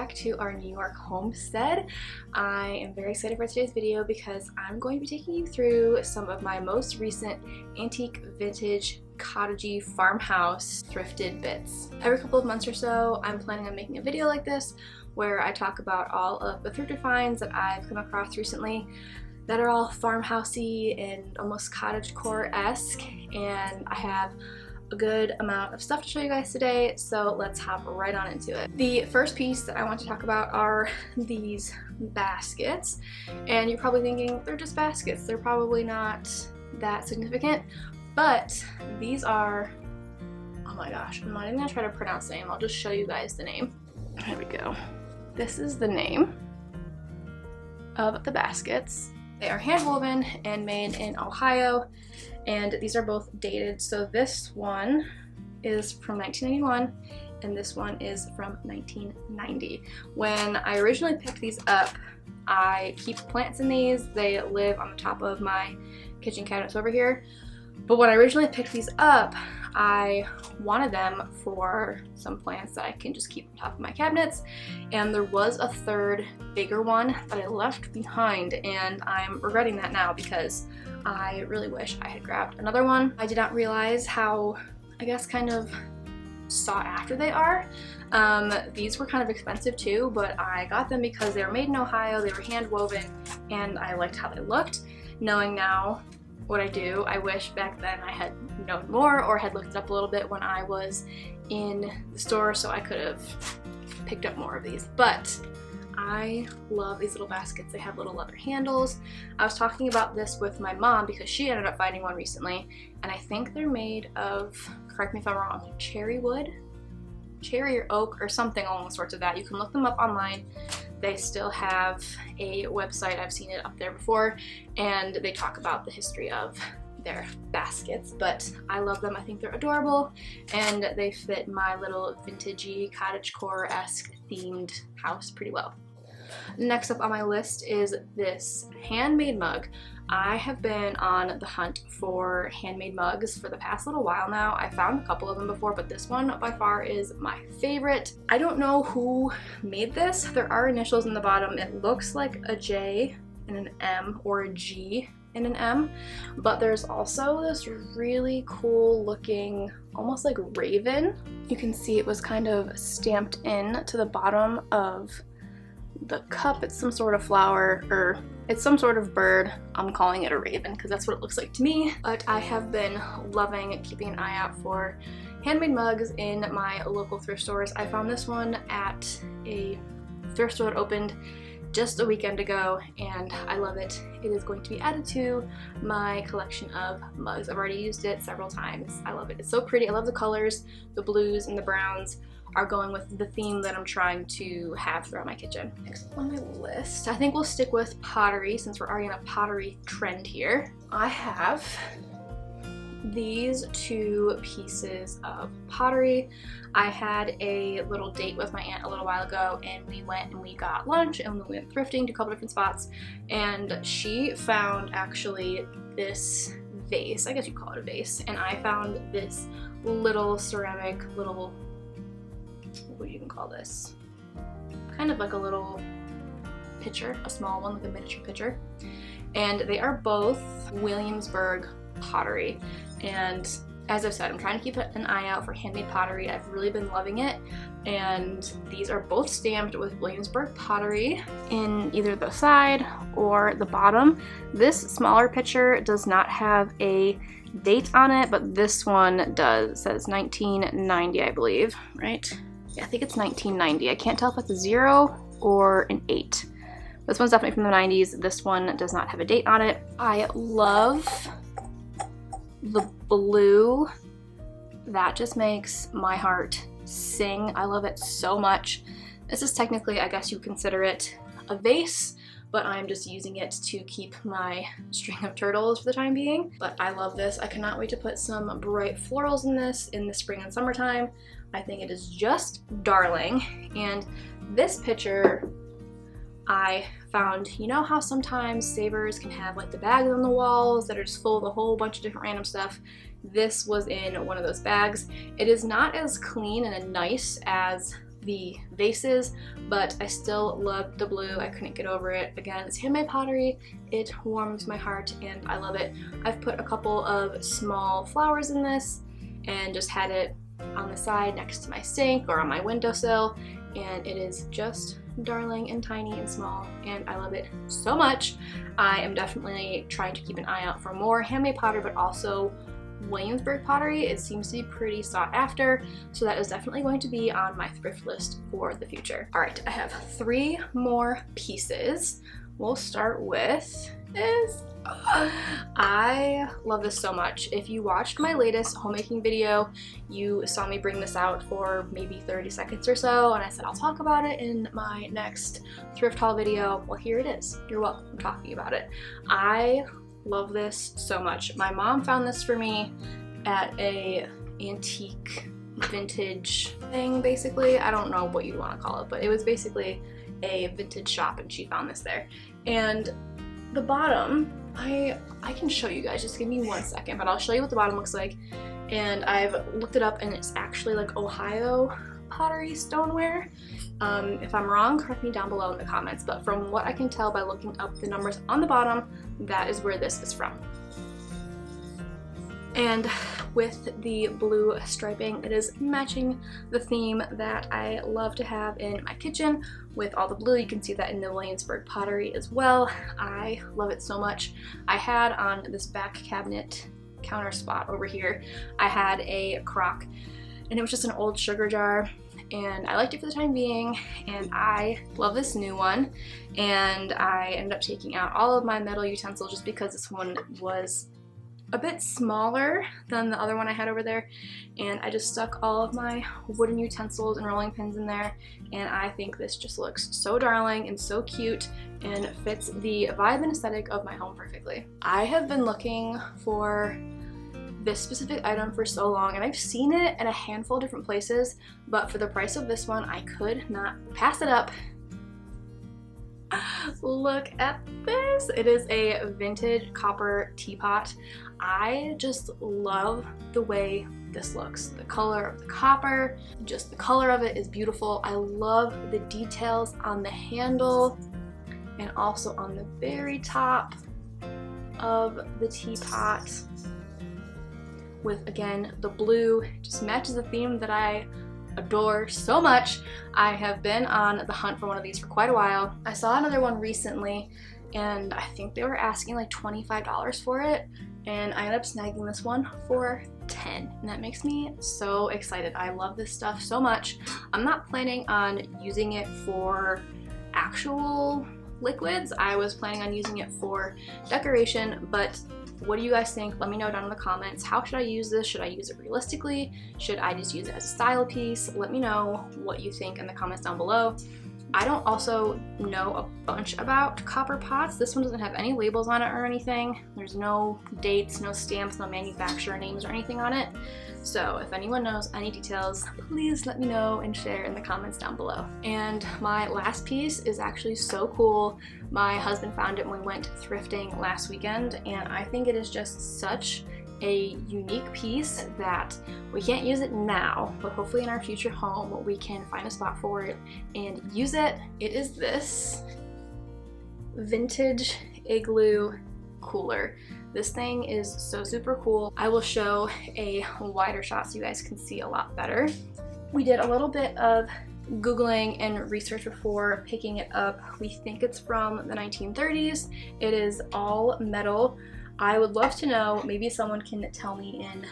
back to our New York homestead. I am very excited for today's video because I'm going to be taking you through some of my most recent antique, vintage, cottagey, farmhouse thrifted bits. Every couple of months or so, I'm planning on making a video like this where I talk about all of the thrifted finds that I've come across recently that are all farmhousey and almost cottagecore-esque, and I have a good amount of stuff to show you guys today, so let's hop right on into it. The first piece that I want to talk about are these baskets, and you're probably thinking they're just baskets, they're probably not that significant, but these are, oh my gosh, I'm not even gonna try to pronounce the name, I'll just show you guys the name. Here we go. This is the name of the baskets. They are hand woven and made in Ohio, and these are both dated. So this one is from 1991 and this one is from 1990. When I originally picked these up, I keep plants in these. They live on the top of my kitchen cabinets over here. But when I originally picked these up, I wanted them for some plants that I can just keep on top of my cabinets, and there was a third bigger one that I left behind, and I'm regretting that now because I really wish I had grabbed another one. I did not realize how, I guess, kind of sought after they are. These were kind of expensive too, but I got them because they were made in Ohio, they were hand woven, and I liked how they looked. Knowing now what I do, I wish back then I had known more or had looked it up a little bit when I was in the store, so I could have picked up more of these. But I love these little baskets. They have little leather handles. I was talking about this with my mom because she ended up finding one recently, and I think they're made of, correct me if I'm wrong, cherry wood? Cherry or oak or something along the sorts of that. You can look them up online. They still have a website, I've seen it up there before, and they talk about the history of their baskets, but I love them. I think they're adorable, and they fit my little vintagey, cottagecore-esque themed house pretty well. Next up on my list is this handmade mug. I have been on the hunt for handmade mugs for the past little while now. I found a couple of them before, but this one by far is my favorite. I don't know who made this. There are initials in the bottom. It looks like a J and an M or a G and an M, but there's also this really cool looking, almost like raven. You can see it was kind of stamped in to the bottom of the cup. It's some sort of flower, or it's some sort of bird. I'm calling it a raven because that's what it looks like to me. But I have been loving keeping an eye out for handmade mugs in my local thrift stores. I found this one at a thrift store that opened just a weekend ago, and I love it. It is going to be added to my collection of mugs. I've already used it several times. I love it. It's so pretty. I love the colors. The blues and the browns are going with the theme that I'm trying to have throughout my kitchen. Next on my list, I think we'll stick with pottery since we're already in a pottery trend here. I have these two pieces of pottery. I had a little date with my aunt a little while ago, and we went and we got lunch and we went thrifting to a couple different spots, and she found actually this vase, I guess you call it a vase, and I found this little ceramic little, what do you even call this? Kind of like a little pitcher, a small one, like a miniature pitcher. And they are both Williamsburg Pottery. And as I've said, I'm trying to keep an eye out for handmade pottery. I've really been loving it. And these are both stamped with Williamsburg Pottery in either the side or the bottom. This smaller pitcher does not have a date on it, but this one does. It says 1990, I believe, right? Yeah, I think it's 1990. I can't tell if it's a 0 or an 8. This one's definitely from the 90s. This one does not have a date on it. I love the blue. That just makes my heart sing. I love it so much. This is technically, I guess you consider it a vase, but I'm just using it to keep my string of turtles for the time being. But I love this. I cannot wait to put some bright florals in this in the spring and summertime. I think it is just darling. And this picture I found, you know how sometimes savers can have like the bags on the walls that are just full of a whole bunch of different random stuff? This was in one of those bags. It is not as clean and nice as the vases, but I still love the blue. I couldn't get over it. Again, it's handmade pottery. It warms my heart and I love it. I've put a couple of small flowers in this and just had it on the side next to my sink or on my windowsill, and it is just darling and tiny and small, and I love it so much. I am definitely trying to keep an eye out for more handmade pottery, but also Williamsburg Pottery. It seems to be pretty sought after, so that is definitely going to be on my thrift list for the future. All right, I have 3 more pieces. We'll start with this. I love this so much. If you watched my latest homemaking video, you saw me bring this out for maybe 30 seconds or so, and I said I'll talk about it in my next thrift haul video. Well, here it is. You're welcome for talking about it. I love this so much. My mom found this for me at a antique vintage thing, basically. I don't know what you want to call it, but it was basically a vintage shop and she found this there. And the bottom, I can show you guys, just give me 1 second, but I'll show you what the bottom looks like. And I've looked it up and it's actually like Ohio pottery stoneware. If I'm wrong, correct me down below in the comments, but from what I can tell by looking up the numbers on the bottom, that is where this is from. And with the blue striping, it is matching the theme that I love to have in my kitchen with all the blue. You can see that in the Williamsburg Pottery as well. I love it so much. I had on this back cabinet counter spot over here, I had a crock, and it was just an old sugar jar, and I liked it for the time being, and I love this new one. And I ended up taking out all of my metal utensils just because this one was a bit smaller than the other one I had over there, and I just stuck all of my wooden utensils and rolling pins in there, and I think this just looks so darling and so cute and fits the vibe and aesthetic of my home perfectly. I have been looking for this specific item for so long, and I've seen it in a handful of different places, but for the price of this one, I could not pass it up. Look at this. It is a vintage copper teapot. I just love the way this looks. The color of the copper, just the color of it is beautiful. I love the details on the handle and also on the very top of the teapot with, again, the blue. It just matches the theme that I adore so much. I have been on the hunt for one of these for quite a while. I saw another one recently and I think they were asking like $25 for it, and I ended up snagging this one for $10, and that makes me so excited. I love this stuff so much. I'm not planning on using it for actual liquids. I was planning on using it for decoration, but what do you guys think? Let me know down in the comments. How should I use this? Should I use it realistically? Should I just use it as a style piece? Let me know what you think in the comments down below. I don't also know a bunch about copper pots. This one doesn't have any labels on it or anything. There's no dates, no stamps, no manufacturer names or anything on it. So if anyone knows any details, please let me know and share in the comments down below. And my last piece is actually so cool. My husband found it when we went thrifting last weekend, and I think it is just such a unique piece that we can't use it now, but hopefully in our future home we can find a spot for it and use it. It is this vintage Igloo cooler. This thing is so super cool. I will show a wider shot so you guys can see a lot better. We did a little bit of Googling and research before picking it up. We think it's from the 1930s. It is all metal. I would love to know, maybe someone can tell me in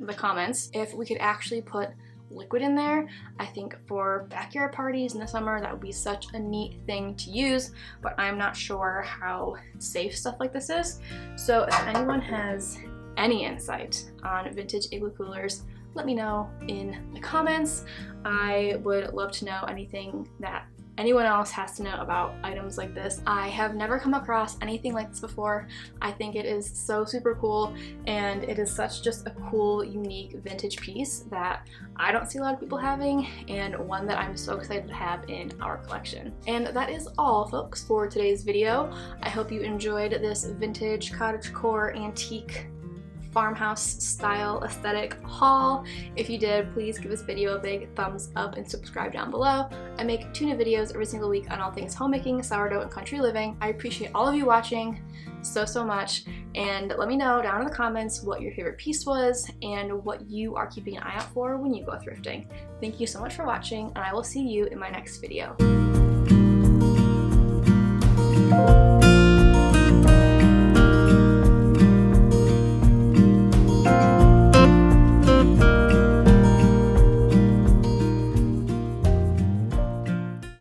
the comments, if we could actually put liquid in there. I think for backyard parties in the summer, that would be such a neat thing to use, but I'm not sure how safe stuff like this is. So if anyone has any insight on vintage Igloo coolers, let me know in the comments. I would love to know anything that anyone else has to know about items like this. I have never come across anything like this before. I think it is so super cool, and it is such just a cool, unique vintage piece that I don't see a lot of people having, and one that I'm so excited to have in our collection. And that is all, folks, for today's video. I hope you enjoyed this vintage cottagecore antique farmhouse style aesthetic haul. If you did, please give this video a big thumbs up and subscribe down below. I make 2 new videos every single week on all things homemaking, sourdough, and country living. I appreciate all of you watching so much, and let me know down in the comments what your favorite piece was and what you are keeping an eye out for when you go thrifting. Thank you so much for watching, and I will see you in my next video.